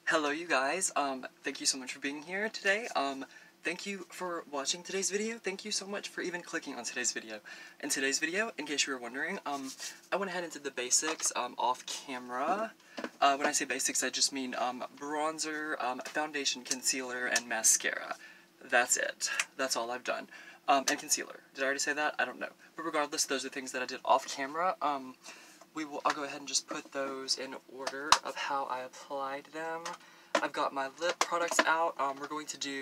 Hello you guys, thank you so much for being here today. Thank you for watching today's video. Thank you so much for even clicking on today's video. In today's video, in case you were wondering, I went ahead and did the basics, off camera. When I say basics, I just mean, bronzer, foundation, concealer, and mascara. That's it. That's all I've done. And concealer. Did I already say that? I don't know. But regardless, those are things that I did off camera. I'll go ahead and just put those in order of how I applied them. I've got my lip products out. We're going to do,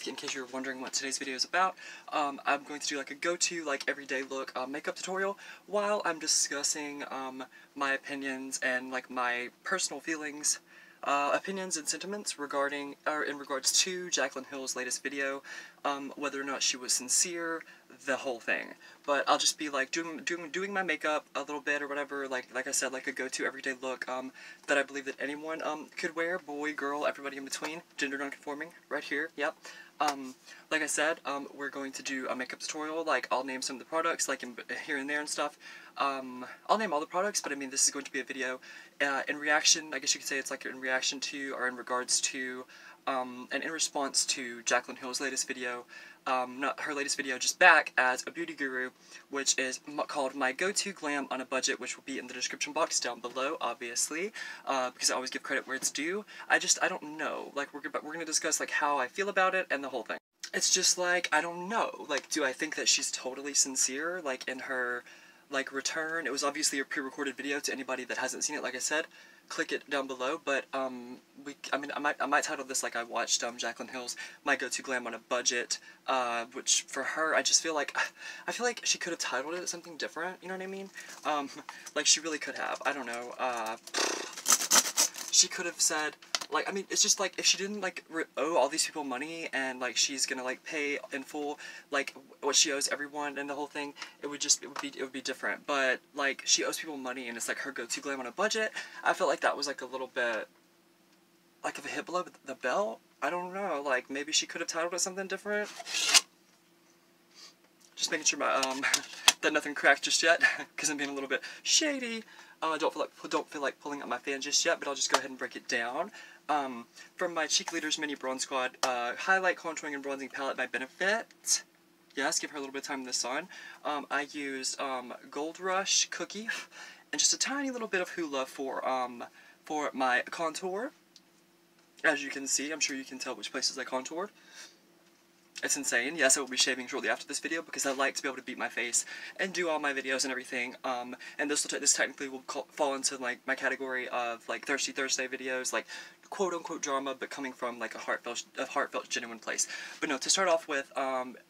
in case you're wondering what today's video is about, I'm going to do like a go-to, like everyday look makeup tutorial while I'm discussing my opinions and like my personal feelings, opinions and sentiments regarding, in regards to Jaclyn Hill's latest video, whether or not she was sincere, the whole thing. But I'll just be like doing my makeup a little bit or whatever, like I said, like a go-to everyday look that I believe that anyone could wear, boy, girl, everybody in between, gender non-conforming, right here, yep. Like I said, we're going to do a makeup tutorial. Like, I'll name some of the products, like here and there and stuff. I'll name all the products, but I mean, this is going to be a video in reaction, I guess you could say it's like in reaction to, or in regards to, and in response to Jaclyn Hill's latest video, not her latest video, just back as a beauty guru, which is called My Go-To Glam on a Budget, which will be in the description box down below, obviously, because I always give credit where it's due. I don't know, like, we're gonna discuss, like, how I feel about it and the whole thing. It's just, like, I don't know, like, do I think that she's totally sincere, like, in her, like, return? It was obviously a pre-recorded video. To anybody that hasn't seen it, like I said, click it down below, but, I might title this like I watched, Jaclyn Hill's My Go-To Glam on a Budget, which, for her, I feel like she could have titled it something different, you know what I mean? Like, she really could have, I don't know, she could have said, like, I mean, it's just, like, if she didn't, like, owe all these people money, and, like, she's gonna, like, pay in full, like, what she owes everyone and the whole thing, it would be different. But, like, she owes people money, and it's, like, her go-to glam on a budget. I felt like that was, like, a little bit, like, of a hit below the belt. I don't know, like, maybe she could have titled it something different. Just making sure my, that nothing cracked just yet, because I'm being a little bit shady. I don't feel like pulling out my fan just yet, but I'll just go ahead and break it down. From my Cheek Leaders Mini Bronze Squad Highlight Contouring and Bronzing Palette by Benefit. Yes, give her a little bit of time in the sun. I used Gold Rush Cookie and just a tiny little bit of Hoola for my contour. As you can see, I'm sure you can tell which places I contoured. It's insane. Yes, I will be shaving shortly after this video because I like to be able to beat my face and do all my videos and everything. And this technically will fall into like my category of like Thirsty Thursday videos, like quote-unquote drama, but coming from like a heartfelt, genuine place. But no, to start off with,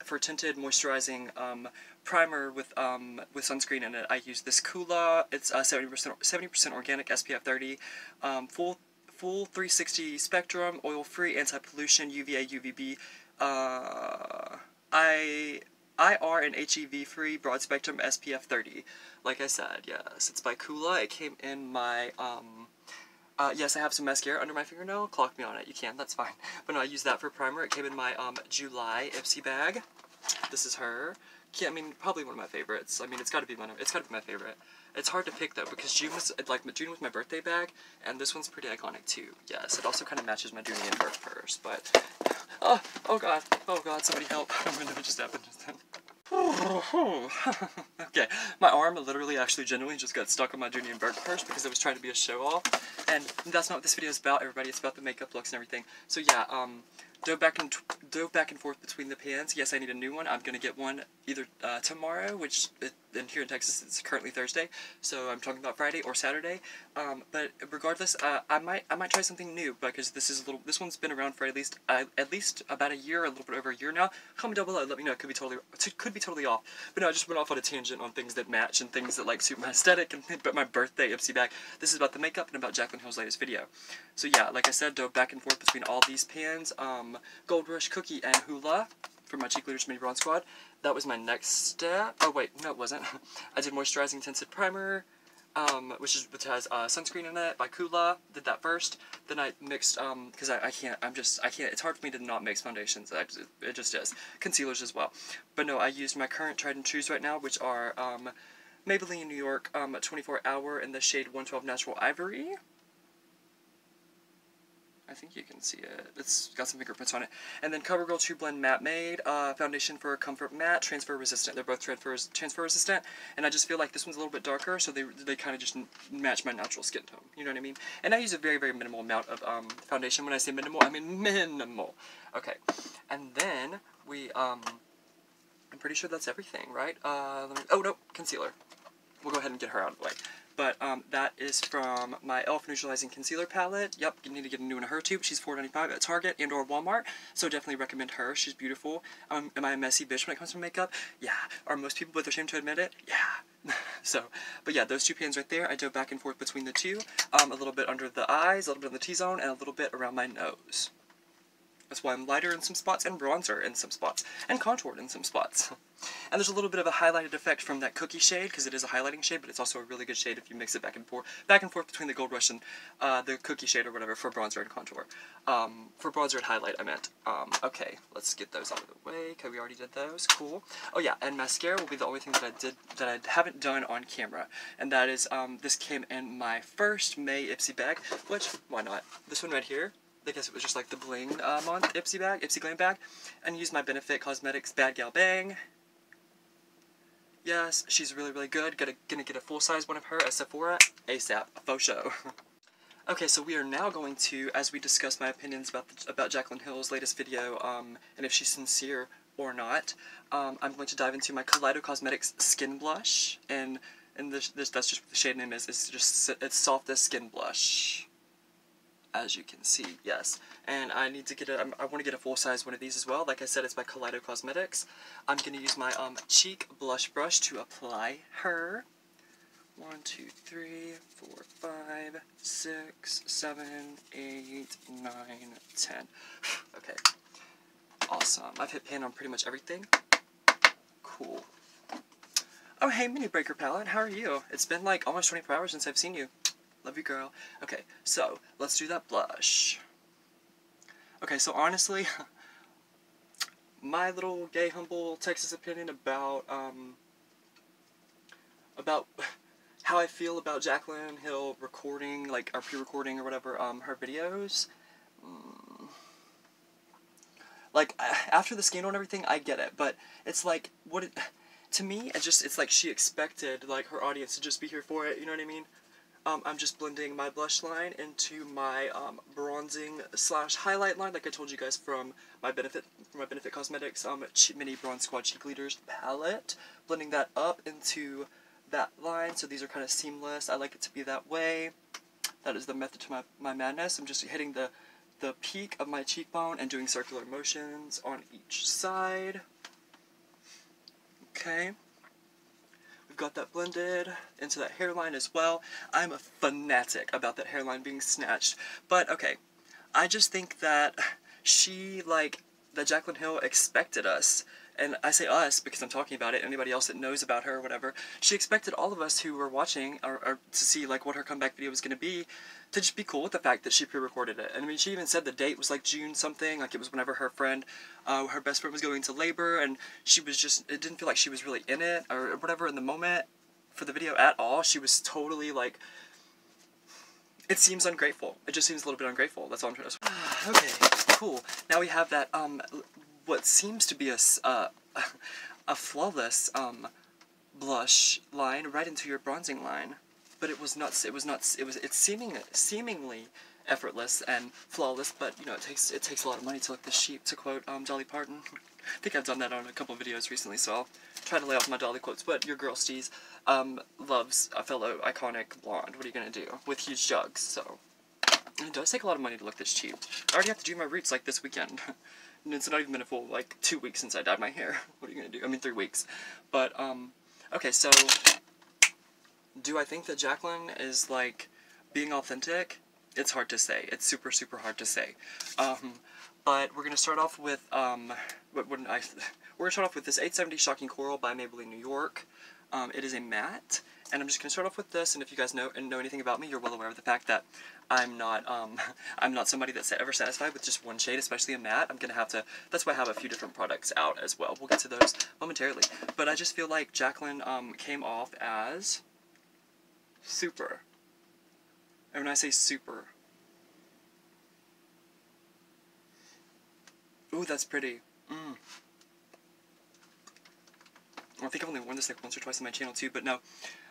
for tinted moisturizing primer with sunscreen in it, I use this Kula. It's 70% organic, SPF 30, full 360 spectrum, oil-free, anti-pollution, UVA, UVB. IR and HEV free, broad spectrum, SPF 30. Like I said, yes, it's by Kula. It came in my, yes, I have some mascara under my fingernail. Clock me on it, you can, that's fine. But no, I use that for primer. It came in my, July Ipsy bag. This is her. Yeah, I mean, probably one of my favorites. I mean, it's gotta be my favorite. It's hard to pick, though, because June was my birthday bag, and this one's pretty iconic, too. Yes, it also kind of matches my Dooney and Burke purse, but... Oh god, somebody help. I don't know what just happened just then. Okay, my arm literally genuinely just got stuck on my Dooney and Burke purse because it was trying to be a show-off, and that's not what this video is about, everybody. It's about the makeup looks and everything. So yeah, dove back and forth between the pans. Yes, I need a new one. I'm gonna get one either tomorrow, which and here in Texas it's currently Thursday, so I'm talking about Friday or Saturday. But regardless, I might try something new because this one's been around for at least about a year, a little bit over a year now. Comment down below, let me know. It could be totally off. But no, I just went off on a tangent on things that match and things that like suit my aesthetic and but my birthday Ipsy bag. This is about the makeup and about Jaclyn Hill's latest video. So yeah, like I said, dove back and forth between all these pans. Gold Rush Cookie and Hoola for my Cheek Leaders Mini Bronze Squad. That was my next step. Oh wait, no it wasn't. I did moisturizing tinted primer, which has sunscreen in it by Kula. Did that first. Then I mixed, because I can't, it's hard for me to not mix foundations. It just is. Concealers as well. But no, I used my current tried and trues right now, which are Maybelline New York 24 Hour in the shade 112 Natural Ivory. I think you can see it. It's got some fingerprints on it. And then CoverGirl True Blend Matte Made, foundation for Comfort Matte, transfer resistant. They're both transfer resistant, and I just feel like this one's a little bit darker, so they kind of just match my natural skin tone. You know what I mean? And I use a very, very minimal amount of foundation. When I say minimal, I mean minimal. Okay, and then we I'm pretty sure that's everything, right? Oh no, concealer. We'll go ahead and get her out of the way. But that is from my e.l.f. Neutralizing Concealer Palette. Yep, you need to get a new one of her too. She's $4.95 at Target and or Walmart, so definitely recommend her. She's beautiful. Am I a messy bitch when it comes to makeup? Yeah. Are most people but they're ashamed to admit it? Yeah. So, but yeah, those two pans right there, I do back and forth between the two. A little bit under the eyes, a little bit on the T-zone, and a little bit around my nose. That's why I'm lighter in some spots and bronzer in some spots, and contoured in some spots. And there's a little bit of a highlighted effect from that cookie shade, because it is a highlighting shade, but it's also a really good shade if you mix it back and forth between the Gold Rush and the cookie shade or whatever for bronzer and contour. For bronzer and highlight, I meant. Okay, let's get those out of the way. Okay, we already did those. Cool. Oh yeah, and mascara will be the only thing that I haven't done on camera, and that is this came in my first May Ipsy bag, which why not? This one right here. I guess it was just like the bling month Ipsy Glam bag, and used my Benefit Cosmetics Bad Gal Bang. Yes, she's really, really good. Gonna get a full-size one of her at Sephora ASAP. Faux show. Okay, so we are now going to, as we discuss my opinions about Jaclyn Hill's latest video, and if she's sincere or not, I'm going to dive into my Kaleido Cosmetics Skin Blush, and that's just what the shade name is. It's Softest Skin Blush. As you can see, yes. And I need to get I want to get a full-size one of these as well. Like I said, it's by Kaleido Cosmetics. I'm going to use my cheek blush brush to apply her. 1, 2, 3, 4, 5, 6, 7, 8, 9, 10. Okay. Awesome. I've hit pan on pretty much everything. Cool. Oh, hey, Mini Breaker Palette. How are you? It's been like almost 24 hours since I've seen you. Love you, girl. Okay, so let's do that blush. Okay, so honestly, my little gay, humble Texas opinion about how I feel about Jaclyn Hill recording, like, or pre-recording or whatever, her videos. Like, after the scandal and everything, I get it, but it's like, to me, it's like she expected, like, her audience to just be here for it, you know what I mean? I'm just blending my blush line into my bronzing / highlight line, like I told you guys from my Benefit Cosmetics Mini Bronze Squad Cheek Leaders palette. Blending that up into that line, so these are kind of seamless. I like it to be that way. That is the method to my madness. I'm just hitting the peak of my cheekbone and doing circular motions on each side. Okay. We've got that blended into that hairline as well. I'm a fanatic about that hairline being snatched. But, okay, I just think that that Jaclyn Hill expected us, and I say us because I'm talking about it, anybody else that knows about her or whatever, she expected all of us who were watching, or to see, like, what her comeback video was going to be, to just be cool with the fact that she pre-recorded it. And I mean, she even said the date was like June something, like it was whenever her best friend was going into labor, and she was just, it didn't feel like she was really in it, or whatever in the moment for the video at all. She was totally, like, it seems ungrateful. It just seems a little bit ungrateful. That's all I'm trying to say. Okay, cool. Now we have that, what seems to be a flawless, blush line right into your bronzing line. But it's seemingly effortless and flawless, but, you know, it takes a lot of money to look this cheap, to quote, Dolly Parton. I think I've done that on a couple of videos recently, so I'll try to lay off my Dolly quotes, but your girl Steez, loves a fellow iconic blonde. What are you gonna do? With huge jugs, so. It does take a lot of money to look this cheap. I already have to do my roots, like, this weekend. And it's not even been a full, like, 2 weeks since I dyed my hair. What are you gonna do? I mean, 3 weeks. But, okay, so, do I think that Jaclyn is, like, being authentic? It's hard to say. It's super, super hard to say. But we're gonna start off with, we're gonna start off with this 870 Shocking Coral by Maybelline New York. It is a matte, and I'm just gonna start off with this, and if you guys know anything about me, you're well aware of the fact that I'm not somebody that's ever satisfied with just one shade, especially a matte. I'm gonna have to, that's why I have a few different products out as well. We'll get to those momentarily. But I just feel like Jaclyn, came off as super. And when I say super, Ooh, that's pretty. I think I've only worn this like once or twice on my channel too, but no.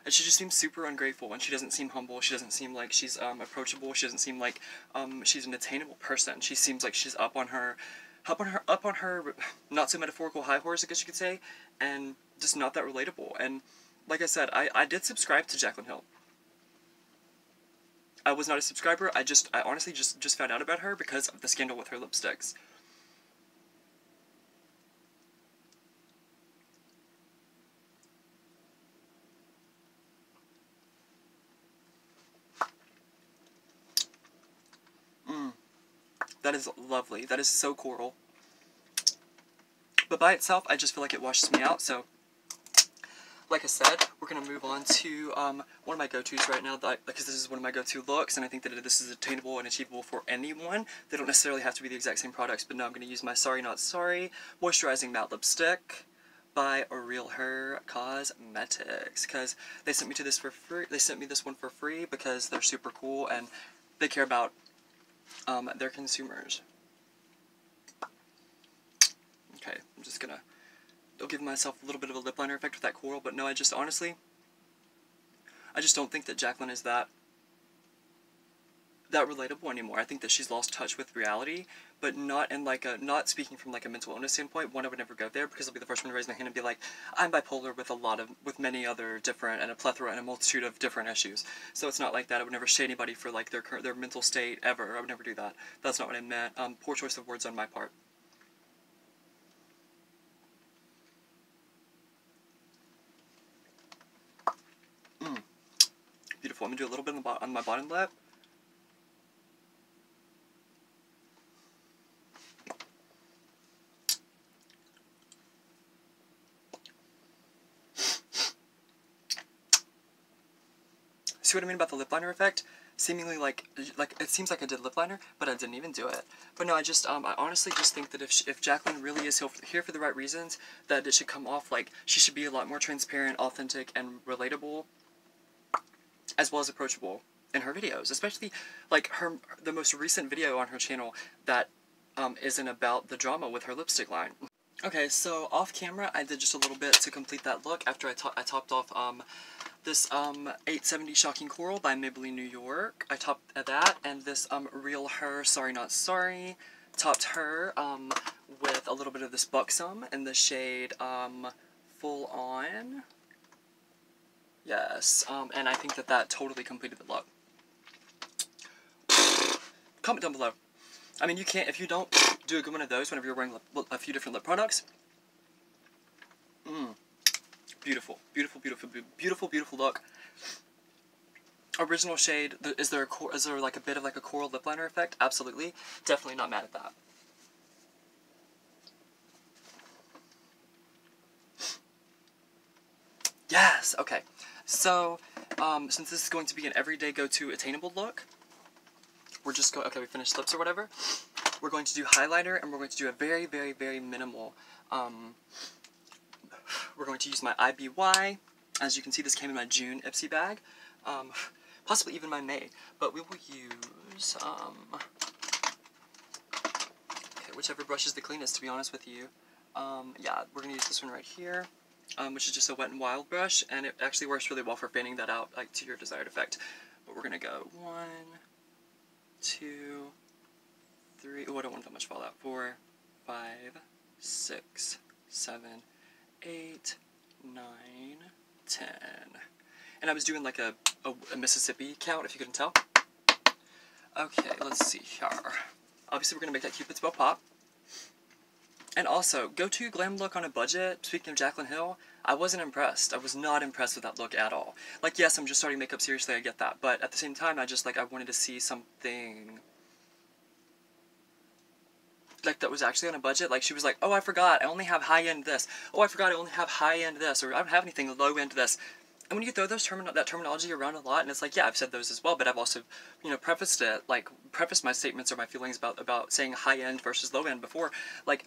And she just seems super ungrateful, and she doesn't seem humble. She doesn't seem like she's approachable. She doesn't seem like she's an attainable person. She seems like she's up on her not so metaphorical high horse, I guess you could say, and just not that relatable. And like I said, I did subscribe to Jaclyn Hill. I was not a subscriber. I honestly just found out about her because of the scandal with her lipsticks. That is lovely. That is so coral. But by itself, I just feel like it washes me out, so like I said, we're going to move on to one of my go-tos right now, because this is one of my go-to looks, and I think that this is attainable and achievable for anyone. They don't necessarily have to be the exact same products, but no, I'm going to use my Sorry Not Sorry Moisturizing Matte Lipstick by Real Her Cosmetics, because they sent me this for free. They sent me this one for free because they're super cool and they care about their consumers. Okay, I'm just gonna give myself a little bit of a lip liner effect with that coral, but no, I just don't think that Jaclyn is that relatable anymore. I think that she's lost touch with reality, but not in like not speaking from like a mental illness standpoint. One, I would never go there because I'll be the first one to raise my hand and be like, I'm bipolar with many other different and a plethora and a multitude of different issues. So it's not like that. I would never shade anybody for like their mental state ever. I would never do that. That's not what I meant. Poor choice of words on my part. Beautiful. I'm gonna do a little bit on my bottom lip. See what I mean about the lip liner effect? Seemingly like it seems like I did lip liner, but I didn't even do it. But no, I honestly just think that if Jaclyn really is here for the right reasons, that it should come off like she should be a lot more transparent, authentic, and relatable, as well as approachable in her videos. Especially like the most recent video on her channel that isn't about the drama with her lipstick line. Okay, so off camera, I did just a little bit to complete that look after I topped off this 870 Shocking Coral by Maybelline New York. I topped that, and this Real Her Sorry Not Sorry topped her with a little bit of this Buxom in the shade Full On. Yes, and I think that totally completed the look. Comment down below. I mean, you can't, if you don't do a good one of those whenever you're wearing a few different lip products. Beautiful, beautiful, beautiful, beautiful, beautiful look. Original shade, is there like a bit of like a coral lip liner effect? Absolutely. Definitely not mad at that. Yes, okay. So, since this is going to be an everyday go-to attainable look, we're just okay, we finished lips or whatever. We're going to do highlighter, and we're going to do a very, very, very minimal, we're going to use my IBY. As you can see, this came in my June Ipsy bag. Possibly even my May. But we will use, okay, whichever brush is the cleanest, to be honest with you. Yeah, we're going to use this one right here, which is just a Wet n Wild brush, and it actually works really well for fanning that out, like, to your desired effect. But we're going to go 1, 2, 3, oh, I don't want that much fallout. 4, 5, 6, 7, 8, 9, 10. And I was doing like a Mississippi count, if you couldn't tell. Okay, let's see here. Obviously, we're going to make that Cupid's bow pop. And also, go-to glam look on a budget, speaking of Jaclyn Hill, I wasn't impressed. I was not impressed with that look at all. Like, yes, I'm just starting makeup seriously, I get that. But at the same time, I wanted to see something like that was actually on a budget. Like, she was like, oh, I forgot, I only have high-end this. Oh, I forgot, I only have high-end this. Or I don't have anything low-end this. And when you throw that terminology around a lot, and it's like, yeah, I've said those as well, but I've also, you know, prefaced my statements or my feelings about saying high-end versus low-end before. Like,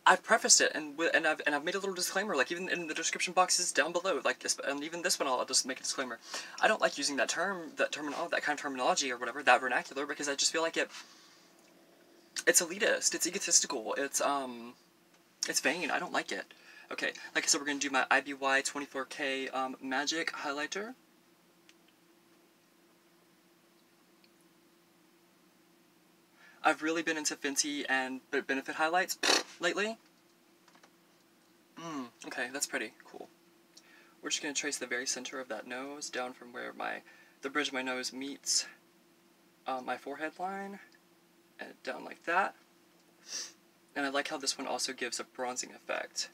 I've prefaced it, and I've made a little disclaimer, like, even in the description boxes down below, like, and even this one, I'll just make a disclaimer. I don't like using that kind of terminology or whatever, that vernacular, because I just feel like It's elitist, it's egotistical, it's vain, I don't like it. Okay, like I said, we're gonna do my IBY 24K Magic highlighter. I've really been into Fenty and Benefit highlights lately. Okay, that's pretty cool. We're just going to trace the very center of that nose down from where the bridge of my nose meets my forehead line, and down like that. And I like how this one also gives a bronzing effect.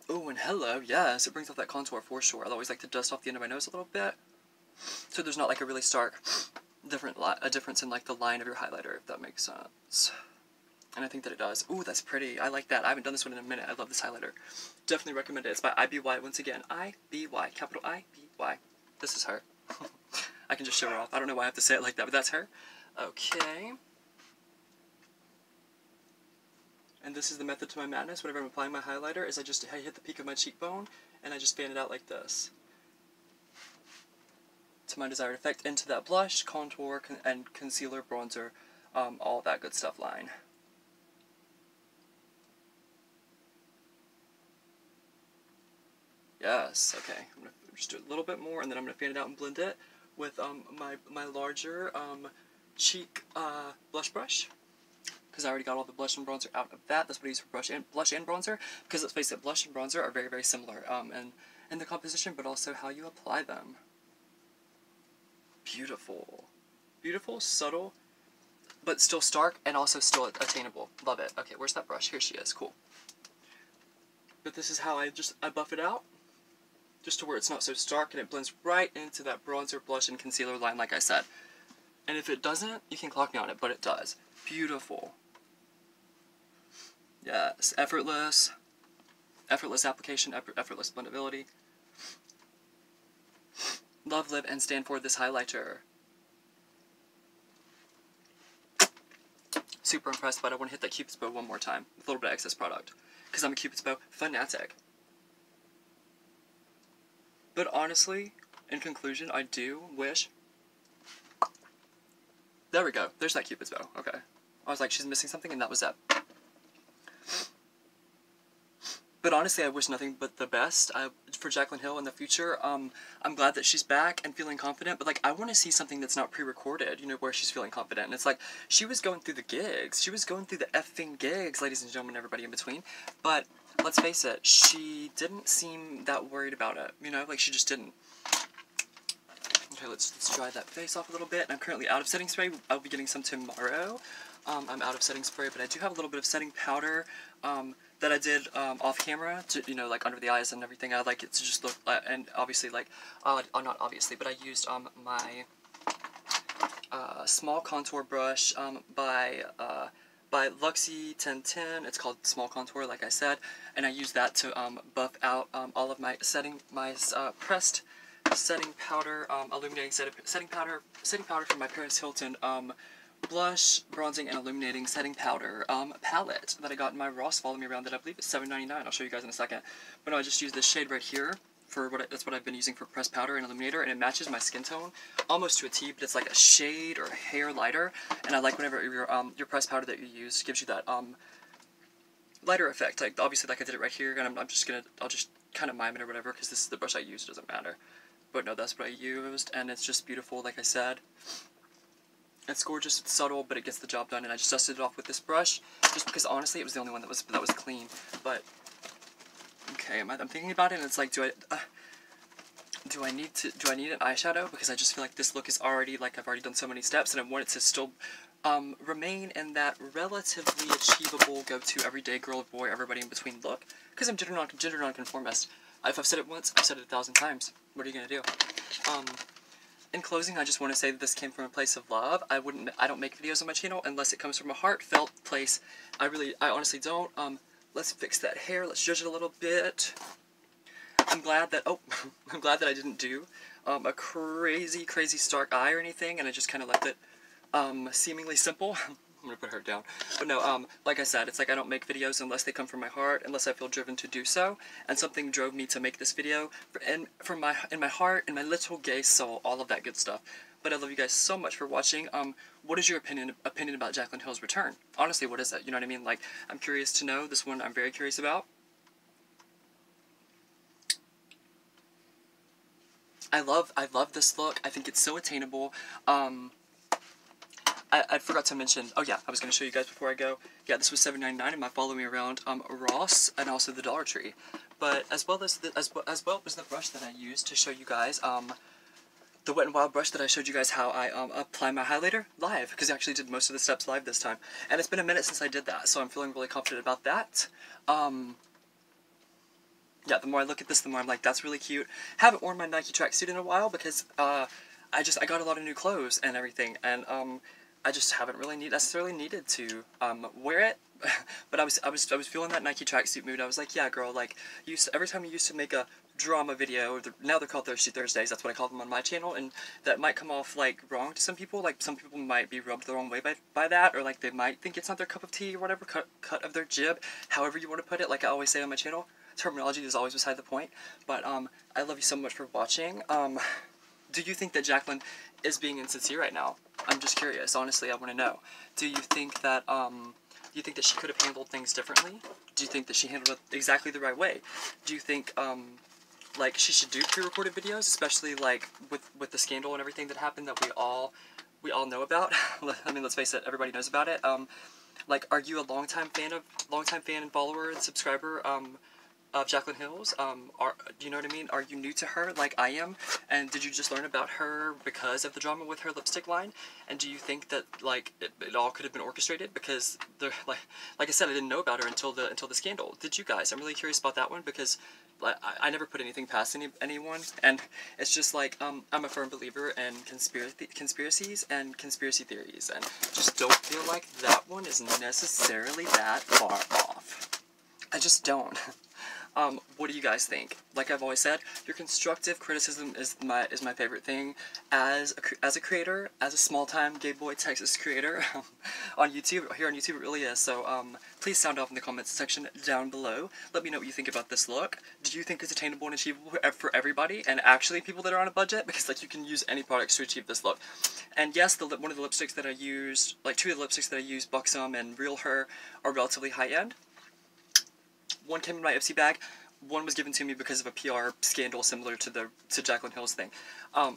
Oh, and hello, yes, it brings off that contour for sure. I always like to dust off the end of my nose a little bit, so there's not like a really stark difference in like the line of your highlighter, if that makes sense. And I think that it does. Ooh, that's pretty. I like that. I haven't done this one in a minute. I love this highlighter. Definitely recommend it. It's by IBY once again. IBY, capital IBY. This is her. I can just show her off. I don't know why I have to say it like that, but that's her. Okay. And this is the method to my madness. Whenever I'm applying my highlighter, is I hit the peak of my cheekbone, and I just fan it out like this. To my desired effect, into that blush, contour, and concealer, bronzer, all that good stuff line. Yes, okay. I'm going to just do a little bit more, and then I'm going to fan it out and blend it with my larger cheek blush brush. Because I already got all the blush and bronzer out of that. That's what I use for blush and bronzer. Because let's face it, blush and bronzer are very, very similar in the composition, but also how you apply them. Beautiful. Beautiful, subtle, but still stark and also still attainable. Love it. Okay, where's that brush? Here she is. Cool. But this is how I buff it out. Just to where it's not so stark and it blends right into that bronzer, blush, and concealer line like I said. And if it doesn't, you can clock me on it, but it does. Beautiful. Yes, effortless. Effortless application, effortless blendability. Love, live, and stand for this highlighter. Super impressed, but I want to hit that Cupid's bow one more time with a little bit of excess product. Because I'm a Cupid's bow fanatic. But honestly, in conclusion, I do wish... There we go. There's that Cupid's bow. Okay. I was like, she's missing something, and that was it. But honestly, I wish nothing but the best for Jaclyn Hill in the future. I'm glad that she's back and feeling confident, but like, I want to see something that's not pre-recorded, you know, where she's feeling confident. And it's like, she was going through the gigs. She was going through the effing gigs, ladies and gentlemen, everybody in between. But let's face it, she didn't seem that worried about it, you know, like she just didn't. Okay, let's dry that face off a little bit. And I'm currently out of setting spray. I'll be getting some tomorrow. I'm out of setting spray, but I do have a little bit of setting powder that I did off camera, to, you know, like under the eyes and everything. I like it to just look, and obviously, like, not obviously, but I used my small contour brush by Luxie 1010. It's called Small Contour, like I said, and I used that to buff out all of my pressed setting powder, illuminating setting powder from my Paris Hilton blush, bronzing, and illuminating setting powder palette that I got in my Ross Follow Me Around that I believe is $7.99. I'll show you guys in a second. But no, I just used this shade right here for that's what I've been using for pressed powder and illuminator, and it matches my skin tone almost to a T, but it's like a shade or a hair lighter, and I like whenever your pressed powder that you use gives you that lighter effect. Like obviously, like I did it right here, and I'll just kind of mime it or whatever, because this is the brush I used. It doesn't matter. But no, that's what I used, and it's just beautiful, like I said. It's gorgeous, it's subtle, but it gets the job done, and I just dusted it off with this brush, just because honestly it was the only one that was clean. But okay, I'm thinking about it, and it's like, do I need an eyeshadow? Because I just feel like this look is already, like, I've already done so many steps, and I want it to still remain in that relatively achievable, go-to, everyday girl or boy, everybody in between look. Because I'm gender nonconformist. If I've said it once, I've said it 1,000 times. What are you gonna do? In closing, I just want to say that this came from a place of love. I don't make videos on my channel unless it comes from a heartfelt place. I honestly don't. Let's fix that hair. Let's judge it a little bit. I'm glad that, I'm glad that I didn't do a crazy stark eye or anything, and I just kind of left it seemingly simple. I'm gonna put her down. But no, like I said, it's like I don't make videos unless they come from my heart, unless I feel driven to do so, and something drove me to make this video, in my heart, in my little gay soul, all of that good stuff. but I love you guys so much for watching. What is your opinion about Jaclyn Hill's return? Honestly, what is it? You know what I mean? Like, I'm curious to know. This one I'm very curious about. I love this look. I think it's so attainable. I forgot to mention, oh yeah, I was going to show you guys before I go. Yeah, this was $7.99 and my Follow Me Around Ross and also the Dollar Tree. But as well as the brush that I used to show you guys, the Wet n Wild brush that I showed you guys how I apply my highlighter live, because I actually did most of the steps live this time. And it's been a minute since I did that, so I'm feeling really confident about that. Yeah, the more I look at this, the more I'm like, that's really cute. Haven't worn my Nike tracksuit in a while because I got a lot of new clothes and everything, and I just haven't really necessarily needed to wear it. But I was feeling that Nike tracksuit mood. I was like, yeah, girl, like every time you used to make a drama video, now they're called Thirsty Thursdays. That's what I call them on my channel, and that might come off like wrong to some people. Like some people might be rubbed the wrong way by that, or like they might think it's not their cup of tea or whatever, cut of their jib, however you want to put it. Like I always say on my channel, terminology is always beside the point. But I love you so much for watching. Do you think that Jaclyn is being insincere right now? I'm just curious. Honestly, I want to know. Do you think that she could have handled things differently? Do you think that she handled it exactly the right way? Do you think like she should do pre-recorded videos, especially like with the scandal and everything that happened that we all know about? I mean, let's face it, everybody knows about it. Like, are you a longtime fan and follower and subscriber of Jaclyn Hill's? Do you know what I mean? Are you new to her like I am? And did you just learn about her because of the drama with her lipstick line? And do you think that like it all could have been orchestrated? Because like I said, I didn't know about her until the scandal. Did you guys? I'm really curious about that one because like I never put anything past anyone, and it's just like I'm a firm believer in conspiracies and conspiracy theories, and just don't feel like that one is necessarily that far off. I just don't. What do you guys think? Like I've always said, your constructive criticism is my favorite thing as a creator, as a small-time gay boy Texas creator on YouTube. Here on YouTube, it really is. So please sound off in the comments section down below. Let me know what you think about this look. Do you think it's attainable and achievable for everybody, and actually people that are on a budget? Because like you can use any products to achieve this look. And yes, one of the lipsticks that I used, like two of the lipsticks that I used, Buxom and Real Her, are relatively high-end. One came in my Ipsy bag. One was given to me because of a PR scandal similar to Jaclyn Hill's thing. I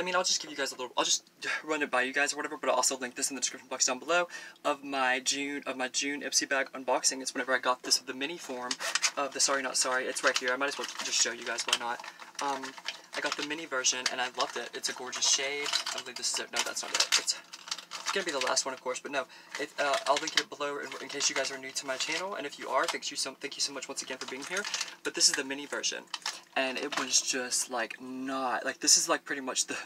mean, I'll just give you guys I'll just run it by you guys or whatever, but I'll also link this in the description box down below of my June Ipsy bag unboxing. It's whenever I got this, the mini form of the Sorry Not Sorry. It's right here. I might as well just show you guys, why not? I got the mini version and I loved it. It's a gorgeous shade. I believe this is it. No, that's not it. It's gonna be the last one, of course, but no. I'll link it below in case you guys are new to my channel, and if you are, thank you so much once again for being here. But this is the mini version, and it was just like not like this is like pretty much the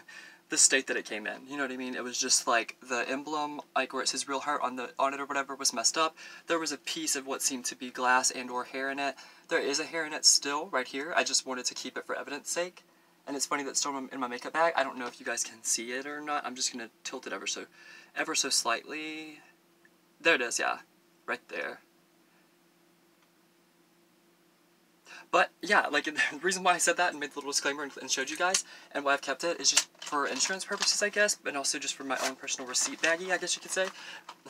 state that it came in. You know what I mean? It was just like the emblem, like where it says Real Heart on it or whatever, was messed up. There was a piece of what seemed to be glass and/or hair in it. There is a hair in it still right here. I just wanted to keep it for evidence sake. And it's funny that it's still in my makeup bag. I don't know if you guys can see it or not. I'm just gonna tilt it ever so slightly. There it is, yeah. Right there. But, yeah, like, the reason why I said that and made the little disclaimer and showed you guys, and why I've kept it, is just for insurance purposes, I guess, and also just for my own personal receipt baggie, I guess you could say.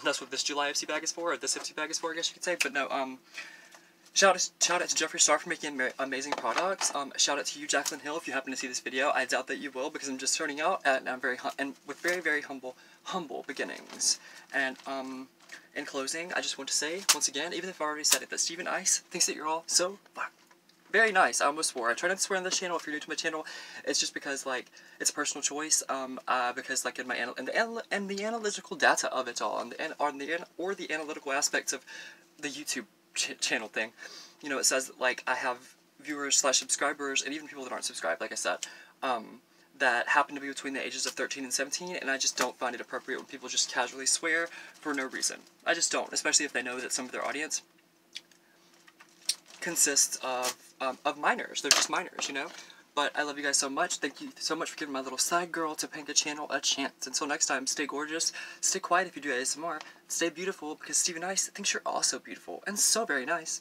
That's what this July Ipsy bag is for, or this Ipsy bag is for, I guess you could say. But no, shout out to Jeffree Star for making amazing products. Shout out to you, Jaclyn Hill, if you happen to see this video. I doubt that you will, because I'm just starting out, and I'm with very humble beginnings. And in closing, I just want to say once again, even if I already said it, that Steven Ice thinks that you're all so very nice. I almost swore. I try not to swear on this channel. If you're new to my channel, it's just because like it's a personal choice. Because like in my the analytical data of it all, or the analytical aspects of the YouTube channel thing, you know, it says like I have viewers / subscribers and even people that aren't subscribed, like I said, that happen to be between the ages of 13 and 17, and I just don't find it appropriate when people just casually swear for no reason. I just don't, especially if they know that some of their audience consists of minors. They're just minors, you know? But I love you guys so much. Thank you so much for giving my little side girl Topanga channel a chance. Until next time, stay gorgeous, stay quiet if you do ASMR, stay beautiful, because Steven Ice thinks you're also beautiful, and so very nice.